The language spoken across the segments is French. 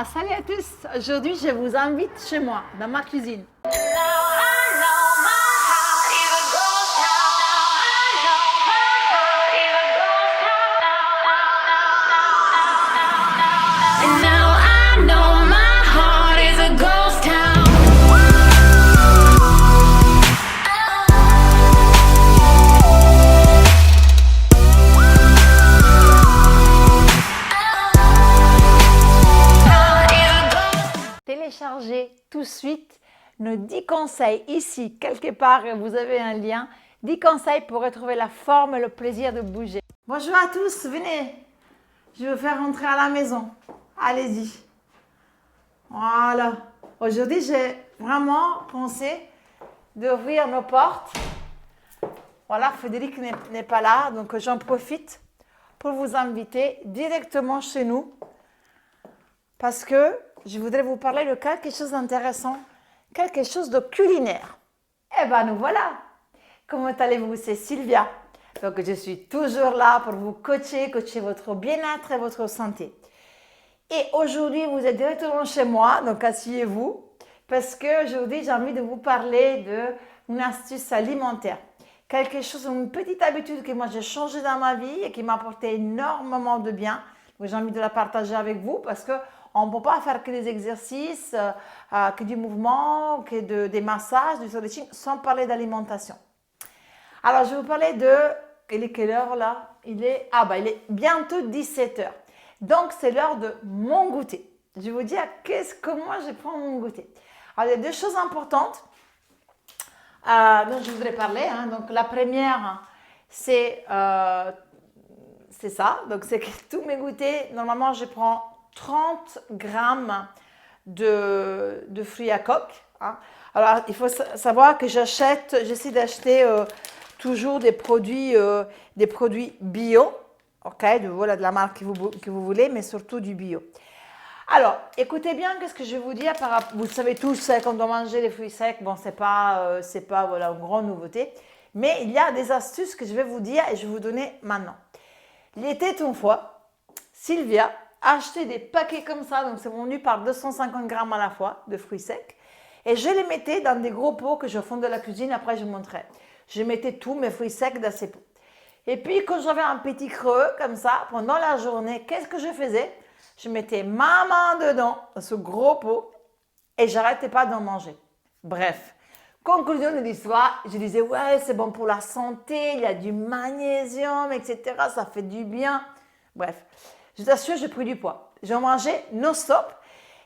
Salut à tous. Aujourd'hui, je vous invite chez moi, dans ma cuisine. Téléchargez tout de suite nos 10 conseils ici, quelque part, vous avez un lien. 10 conseils pour retrouver la forme et le plaisir de bouger. Bonjour à tous, venez. Je vais vous faire rentrer à la maison. Allez-y. Voilà. Aujourd'hui, j'ai vraiment pensé d'ouvrir nos portes. Voilà, Frédéric n'est pas là, donc j'en profite pour vous inviter directement chez nous parce que je voudrais vous parler de quelque chose d'intéressant, quelque chose de culinaire. Eh bien, nous voilà. Comment allez-vous? C'est Sylvia. Donc, je suis toujours là pour vous coacher votre bien-être et votre santé. Et aujourd'hui, vous êtes directement chez moi, donc asseyez-vous, parce qu'aujourd'hui, j'ai envie de vous parler d'une astuce alimentaire. Quelque chose, une petite habitude que moi j'ai changée dans ma vie et qui m'a apporté énormément de bien. Donc, j'ai envie de la partager avec vous parce qu'on ne peut pas faire que des exercices, que du mouvement, que des massages, du stretching, sans parler d'alimentation. Alors, je vais vous parler il est quelle heure là? Il est bientôt 17 h. Donc, c'est l'heure de mon goûter. Je vais vous dire comment je prends mon goûter. Alors, il y a deux choses importantes dont je voudrais parler. Donc, la première, c'est ça. Donc, c'est que tous mes goûters, normalement, je prends 30 grammes de fruits à coque. Alors, il faut savoir que j'essaie d'acheter toujours des produits bio, de la marque que vous voulez, mais surtout du bio. Alors, écoutez bien, qu'est-ce que je vais vous dire vous savez tous qu'on doit manger des fruits secs. Bon, c'est pas une grande nouveauté, mais il y a des astuces que je vais vous dire et je vais vous donner maintenant. Il était une fois, Sylvia achetait des paquets comme ça, donc c'est vendu par 250 grammes à la fois de fruits secs, et je les mettais dans des gros pots que je fonds de la cuisine. Après, je vous montrerai. Je mettais tous mes fruits secs dans ces pots. Et puis, quand j'avais un petit creux comme ça, pendant la journée, qu'est-ce que je faisais? Je mettais ma main dedans, dans ce gros pot, et j'arrêtais pas d'en manger. Bref, conclusion de l'histoire, je disais, ouais, c'est bon pour la santé, il y a du magnésium, etc. Ça fait du bien. Bref, je t'assure, j'ai pris du poids. J'en mangeais non-stop.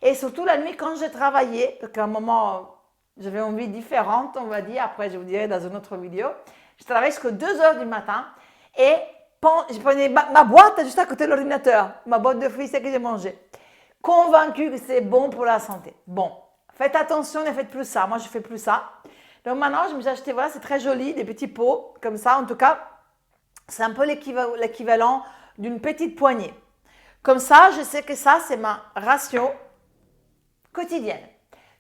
Et surtout la nuit, quand j'ai travaillé, parce qu'à un moment, j'avais une vie différente, on va dire. Après, je vous dirai dans une autre vidéo. Je travaillais jusqu'à 2 h du matin et je prenais ma boîte juste à côté de l'ordinateur, ma boîte de fruits, c'est que j'ai mangé. Convaincue que c'est bon pour la santé. Bon, faites attention, ne faites plus ça. Moi, je ne fais plus ça. Donc maintenant, je me suis acheté, voilà, c'est très joli, des petits pots comme ça. En tout cas, c'est un peu l'équivalent d'une petite poignée. Comme ça, je sais que ça, c'est ma ration quotidienne.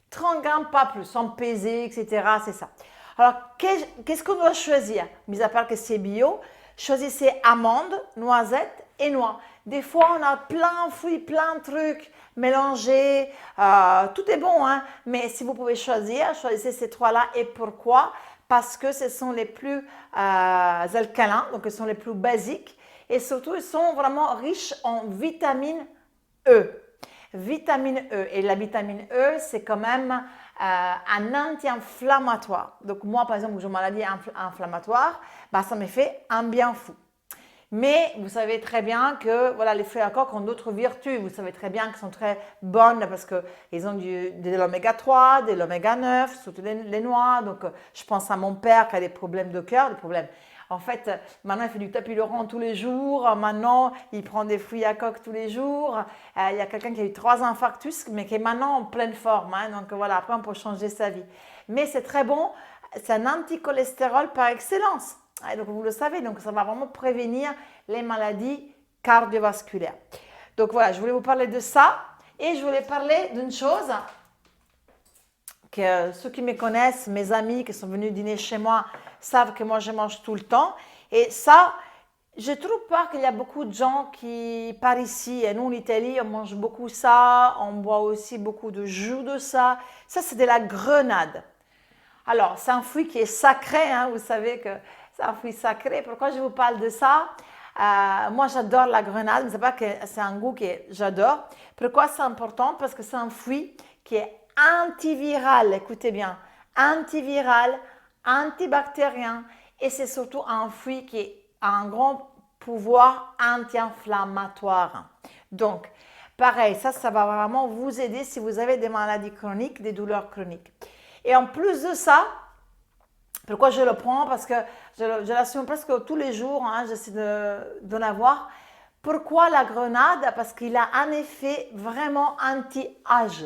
30 grammes, pas plus, sans peser, etc. C'est ça. Alors, qu'est-ce qu'on doit choisir? Mis à part que c'est bio, choisissez amandes, noisettes et noix. Des fois, on a plein de fruits, plein de trucs mélangés. Tout est bon, mais si vous pouvez choisir, choisissez ces trois-là. Et pourquoi? Parce que ce sont les plus alcalins, donc ils sont les plus basiques. Et surtout, ils sont vraiment riches en vitamine E. Vitamine E. Et la vitamine E, c'est quand même un anti-inflammatoire. Donc moi, par exemple, j'ai une maladie inflammatoire, ça me fait un bien fou. Mais vous savez très bien que les fruits à coque ont d'autres vertus. Vous savez très bien qu'ils sont très bonnes parce qu'ils ont de l'oméga 3, de l'oméga 9, surtout les noix. Donc je pense à mon père qui a des problèmes de cœur, En fait, maintenant, il fait du tapis roulant tous les jours. Maintenant, il prend des fruits à coque tous les jours. Il y a quelqu'un qui a eu 3 infarctus, mais qui est maintenant en pleine forme. Donc voilà, après, on peut changer sa vie. Mais c'est très bon. C'est un anticholestérol par excellence. Et donc, vous le savez, donc ça va vraiment prévenir les maladies cardiovasculaires. Donc voilà, je voulais vous parler de ça. Et je voulais parler d'une chose que ceux qui me connaissent, mes amis qui sont venus dîner chez moi, savent que moi je mange tout le temps. Et ça, je trouve pas qu'il y a beaucoup de gens qui, par ici, et nous en Italie, on mange beaucoup ça, on boit aussi beaucoup de jus de ça. Ça, c'est de la grenade. Alors, c'est un fruit qui est sacré, hein, vous savez que c'est un fruit sacré. Pourquoi je vous parle de ça? Moi, j'adore la grenade, mais c'est pas que c'est un goût que j'adore. Pourquoi c'est important? Parce que c'est un fruit qui est antiviral, écoutez bien, antiviral, antibactérien, et c'est surtout un fruit qui a un grand pouvoir anti-inflammatoire. Donc, pareil, ça va vraiment vous aider si vous avez des maladies chroniques, des douleurs chroniques. Et en plus de ça, pourquoi je le prends? Parce que je l'assume presque tous les jours, hein, j'essaie d'en avoir. Pourquoi la grenade? Parce qu'il a un effet vraiment anti-âge.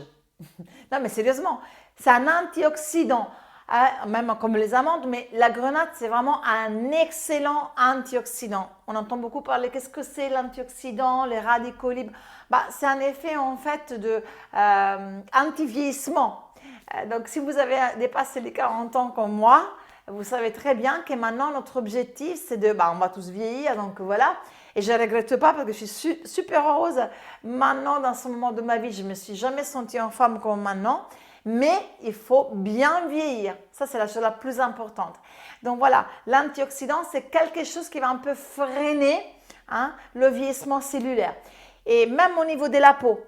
Non, mais sérieusement, c'est un antioxydant, hein, même comme les amandes, mais la grenade, c'est vraiment un excellent antioxydant. On entend beaucoup parler, qu'est-ce que c'est l'antioxydant, les radicaux libres? Bah, c'est un effet en fait de anti-vieillissement. Donc, si vous avez dépassé les 40 ans comme moi, vous savez très bien que maintenant, notre objectif, c'est de... Bah, on va tous vieillir, donc voilà. Et je ne regrette pas parce que je suis super heureuse. Maintenant, dans ce moment de ma vie, je ne me suis jamais sentie en femme comme maintenant. Mais il faut bien vieillir. Ça, c'est la chose la plus importante. Donc voilà, l'antioxydant, c'est quelque chose qui va un peu freiner, hein, le vieillissement cellulaire. Et même au niveau de la peau.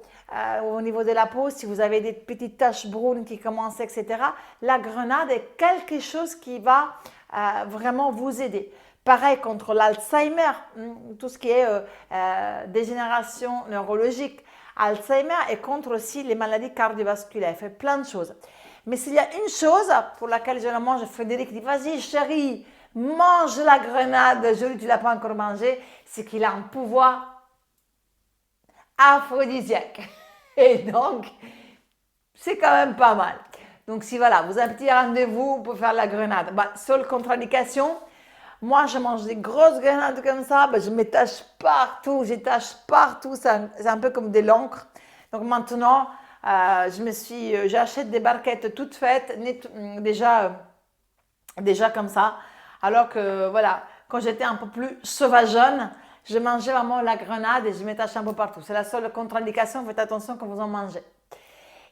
Au niveau de la peau, si vous avez des petites taches brunes qui commencent, etc., la grenade est quelque chose qui va vraiment vous aider. Pareil contre l'Alzheimer, tout ce qui est dégénération neurologique. Alzheimer et contre aussi les maladies cardiovasculaires. Il fait plein de choses. Mais s'il y a une chose pour laquelle je le mange, Frédéric dit, vas-y chérie, mange la grenade. Julie, tu ne l'as pas encore mangée. C'est qu'il a un pouvoir aphrodisiaque. Et donc, c'est quand même pas mal. Donc, si voilà, vous avez un petit rendez-vous pour faire la grenade. Bah, seule contre-indication, moi, je mange des grosses grenades comme ça, bah, je m'étache partout, c'est un peu comme de l'encre. Donc maintenant, j'achète des barquettes toutes faites, déjà comme ça. Alors que voilà, quand j'étais un peu plus sauvageonne, je mangeais vraiment la grenade et je m'étachais un peu partout. C'est la seule contre-indication, faites attention quand vous en mangez.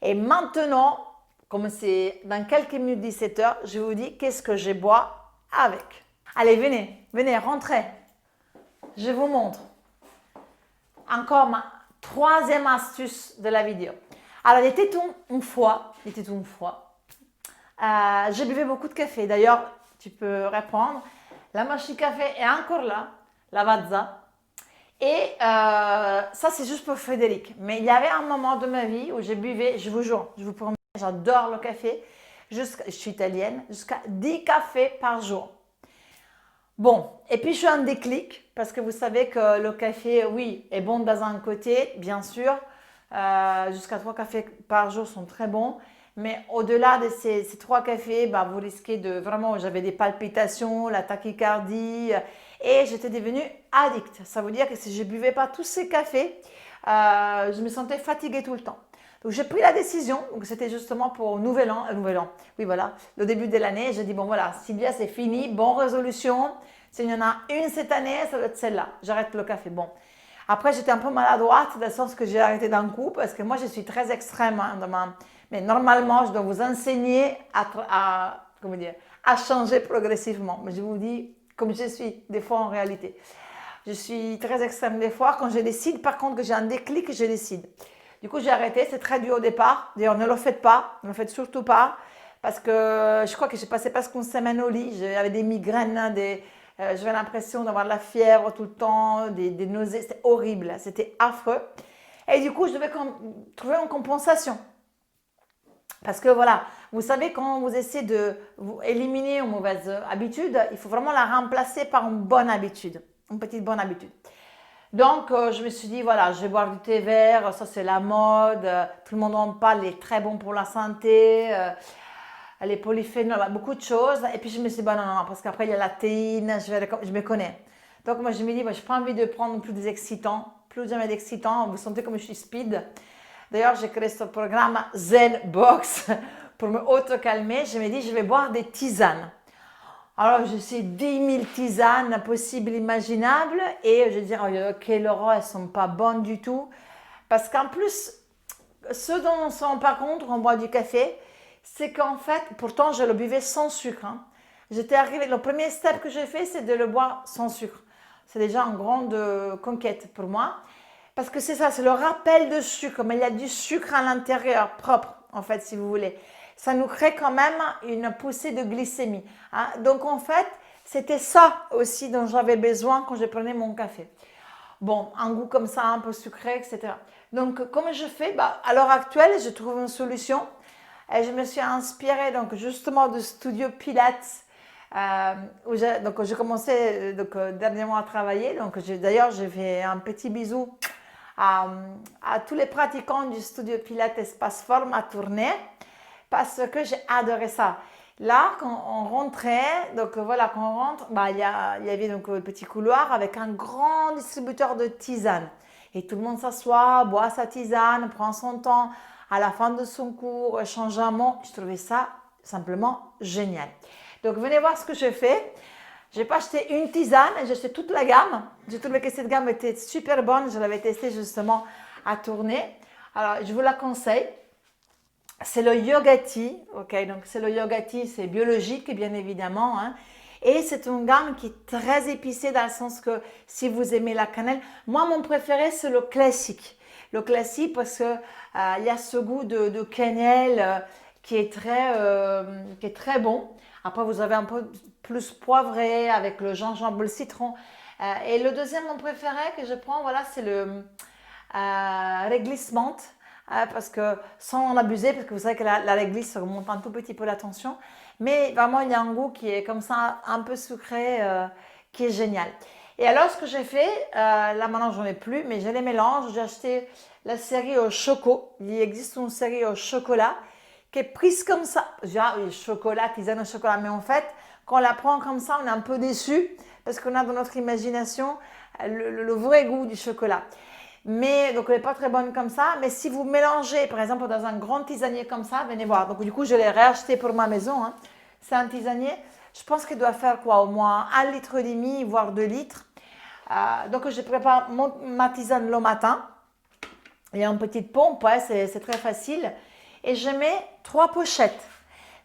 Et maintenant, comme c'est dans quelques minutes 17h, je vous dis qu'est-ce que je bois avec. Allez, venez, rentrez. Je vous montre. Encore ma troisième astuce de la vidéo. Alors, il était une fois, je buvais beaucoup de café. D'ailleurs, tu peux répondre. La machine café est encore là, la Vazza. Et ça, c'est juste pour Frédéric. Mais il y avait un moment de ma vie où je buvais, je vous jure, je vous promets, j'adore le café. Je suis italienne, jusqu'à 10 cafés par jour. Bon, et puis je suis un déclic parce que vous savez que le café, oui, est bon dans un côté, bien sûr. Jusqu'à 3 cafés par jour sont très bons. Mais au-delà de ces 3 cafés, bah, vous risquez de vraiment, j'avais des palpitations, la tachycardie et j'étais devenue addict. Ça veut dire que si je ne buvais pas tous ces cafés, je me sentais fatiguée tout le temps. Donc j'ai pris la décision, donc c'était justement pour Nouvel An, oui voilà, le début de l'année, j'ai dit bon voilà, Sylvia c'est fini, bonne résolution, s'il y en a une cette année, ça doit être celle-là, j'arrête le café, bon. Après j'étais un peu maladroite, dans le sens que j'ai arrêté d'un coup, parce que moi je suis très extrême, hein, mais normalement je dois vous enseigner comment dire, à changer progressivement, mais je vous dis comme je suis des fois en réalité. Je suis très extrême des fois, quand je décide, par contre que j'ai un déclic, je décide. Du coup, j'ai arrêté, c'est très dur au départ. D'ailleurs, ne le faites pas, ne le faites surtout pas. Parce que je crois que j'ai passé presque une semaine au lit. J'avais des migraines, j'avais l'impression d'avoir de la fièvre tout le temps, des nausées. C'était horrible, c'était affreux. Et du coup, je devais trouver une compensation. Parce que voilà, vous savez, quand vous essayez de vous éliminer une mauvaise habitude, il faut vraiment la remplacer par une bonne habitude, une petite bonne habitude. Donc, je me suis dit, voilà, je vais boire du thé vert, ça c'est la mode, tout le monde en parle, il est très bon pour la santé, les polyphénols, beaucoup de choses. Et puis je me suis dit, bah, non, parce qu'après il y a la théine, je me connais. Donc, moi je me dis, bah, je n'ai pas envie de prendre plus des excitants, plus jamais d'excitants, vous sentez comme je suis speed. D'ailleurs, j'ai créé ce programme Zen Box pour me auto-calmer. Je me dis, je vais boire des tisanes. Alors, je sais 10 000 tisanes possibles, imaginables. Et je dis, oh, quelle horreur, elles ne sont pas bonnes du tout. Parce qu'en plus, ce dont on ne se rend pas compte quand on boit du café, c'est qu'en fait, pourtant, je le buvais sans sucre. Hein. J'étais arrivée, le premier step que j'ai fait, c'est de le boire sans sucre. C'est déjà une grande conquête pour moi. Parce que c'est ça, c'est le rappel de sucre. Mais il y a du sucre à l'intérieur, propre, en fait, si vous voulez. Ça nous crée quand même une poussée de glycémie. Hein. Donc, en fait, c'était ça aussi dont j'avais besoin quand je prenais mon café. Bon, un goût comme ça, un peu sucré, etc. Donc, comment je fais? À l'heure actuelle, je trouve une solution. Et je me suis inspirée donc, justement du studio Pilates où j'ai commencé dernièrement à travailler. Donc, d'ailleurs, j'ai fait un petit bisou à tous les pratiquants du studio Pilates Espace Forme à Tournai parce que j'ai adoré ça. Là, quand on rentrait, donc voilà, quand on rentre, il y avait donc un petit couloir avec un grand distributeur de tisane. Et tout le monde s'assoit, boit sa tisane, prend son temps. À la fin de son cours, échange un mot. Je trouvais ça simplement génial. Donc, venez voir ce que je fais. Je n'ai pas acheté une tisane, j'ai acheté toute la gamme. J'ai trouvé que cette gamme était super bonne. Je l'avais testée justement à Tournai. Alors, je vous la conseille. C'est le Yoga Tea, ok? Donc, c'est le Yoga Tea, c'est biologique, bien évidemment. Hein. Et c'est une gamme qui est très épicée dans le sens que si vous aimez la cannelle, moi, mon préféré, c'est le classique. Le classique parce que il y a ce goût de cannelle qui est très bon. Après, vous avez un peu plus poivré avec le gingembre, le citron. Et le deuxième, mon préféré que je prends, voilà, c'est le réglisse menthe. Parce que sans en abuser, parce que vous savez que la réglisse remonte un tout petit peu la tension. Mais vraiment, il y a un goût qui est comme ça, un peu sucré, qui est génial. Et alors, ce que j'ai fait, là maintenant, j'en ai plus, mais je les mélange. J'ai acheté la série au choco. Il existe une série au chocolat qui est prise comme ça. J'ai chocolat, tisane au chocolat. Mais en fait, quand on la prend comme ça, on est un peu déçu parce qu'on a dans notre imagination le vrai goût du chocolat. Mais donc elle n'est pas très bonne comme ça. Mais si vous mélangez, par exemple, dans un grand tisanier comme ça, venez voir. Donc du coup, je l'ai réacheté pour ma maison. Hein. C'est un tisanier. Je pense qu'il doit faire quoi? Au moins 1,5 litre, voire 2 litres. Donc je prépare ma tisane le matin. Il y a une petite pompe, ouais, c'est très facile. Et je mets 3 pochettes.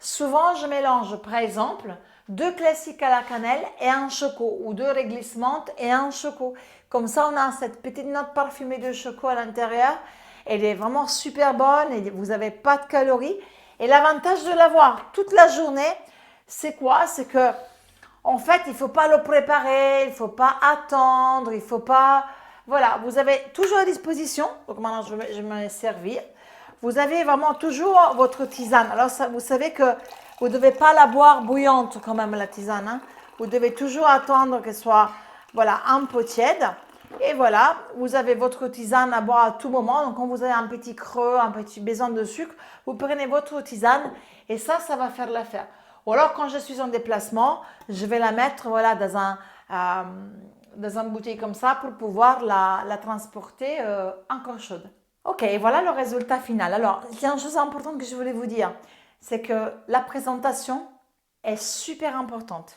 Souvent, je mélange, par exemple, 2 classiques à la cannelle et un choco, ou 2 réglisse menthe et un choco. Comme ça, on a cette petite note parfumée de choco à l'intérieur. Elle est vraiment super bonne et vous n'avez pas de calories. Et l'avantage de l'avoir toute la journée, c'est quoi? C'est que, en fait, il ne faut pas le préparer, il ne faut pas attendre, il ne faut pas... Voilà, vous avez toujours à disposition. Donc maintenant, je vais m'en servir. Vous avez vraiment toujours votre tisane. Alors, ça, vous savez que vous ne devez pas la boire bouillante quand même, la tisane. Hein. Vous devez toujours attendre qu'elle soit voilà, un peu tiède. Et voilà, vous avez votre tisane à boire à tout moment. Donc, quand vous avez un petit creux, un petit besoin de sucre, vous prenez votre tisane et ça va faire l'affaire. Ou alors, quand je suis en déplacement, je vais la mettre voilà, dans une bouteille comme ça pour pouvoir la transporter encore chaude. Ok, voilà le résultat final. Alors, il y a une chose importante que je voulais vous dire, c'est que la présentation est super importante.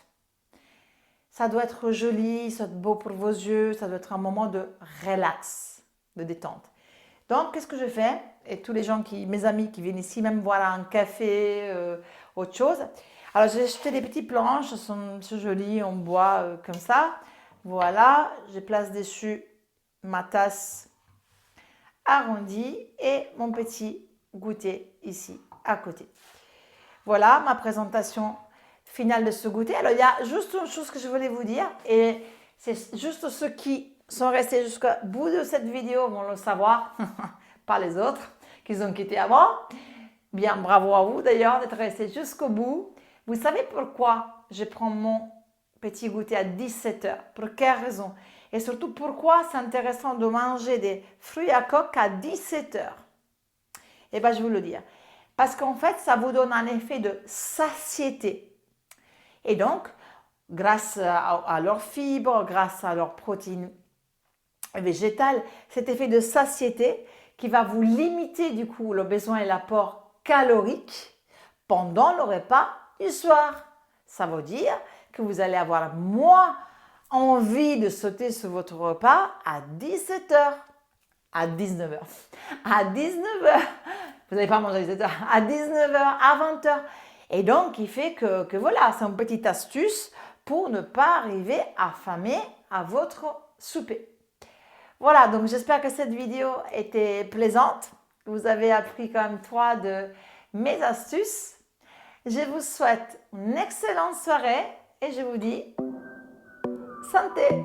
Ça doit être joli, ça doit être beau pour vos yeux, ça doit être un moment de relax, de détente. Donc, qu'est-ce que je fais? Et tous les gens, mes amis qui viennent ici, même boire un café, autre chose. Alors, j'ai acheté des petites planches, elles sont jolies, on boit comme ça. Voilà, je place dessus ma tasse arrondie et mon petit goûter ici à côté. Voilà ma présentation finale de ce goûter. Alors, il y a juste une chose que je voulais vous dire et c'est juste ceux qui sont restés jusqu'au bout de cette vidéo vont le savoir, pas les autres qui ont quitté avant. Bien, bravo à vous d'ailleurs d'être restés jusqu'au bout. Vous savez pourquoi je prends mon petit goûter à 17h? Pour quelle raison? Et surtout, pourquoi c'est intéressant de manger des fruits à coque à 17h? Eh bien, je vais vous le dire. Parce qu'en fait, ça vous donne un effet de satiété. Et donc, grâce à leurs fibres, grâce à leurs protéines végétales, cet effet de satiété qui va vous limiter du coup le besoin et l'apport calorique pendant le repas du soir. Ça veut dire que vous allez avoir moins envie de sauter sur votre repas à 17 heures, à 19 heures, à 19 heures. Vous n'allez pas manger à 17 heures, à 19 heures, à 20 heures. Et donc, il fait que voilà, c'est une petite astuce pour ne pas arriver affamé à votre souper. Voilà, donc j'espère que cette vidéo était plaisante. Vous avez appris quand même 3 de mes astuces. Je vous souhaite une excellente soirée et je vous dis santé!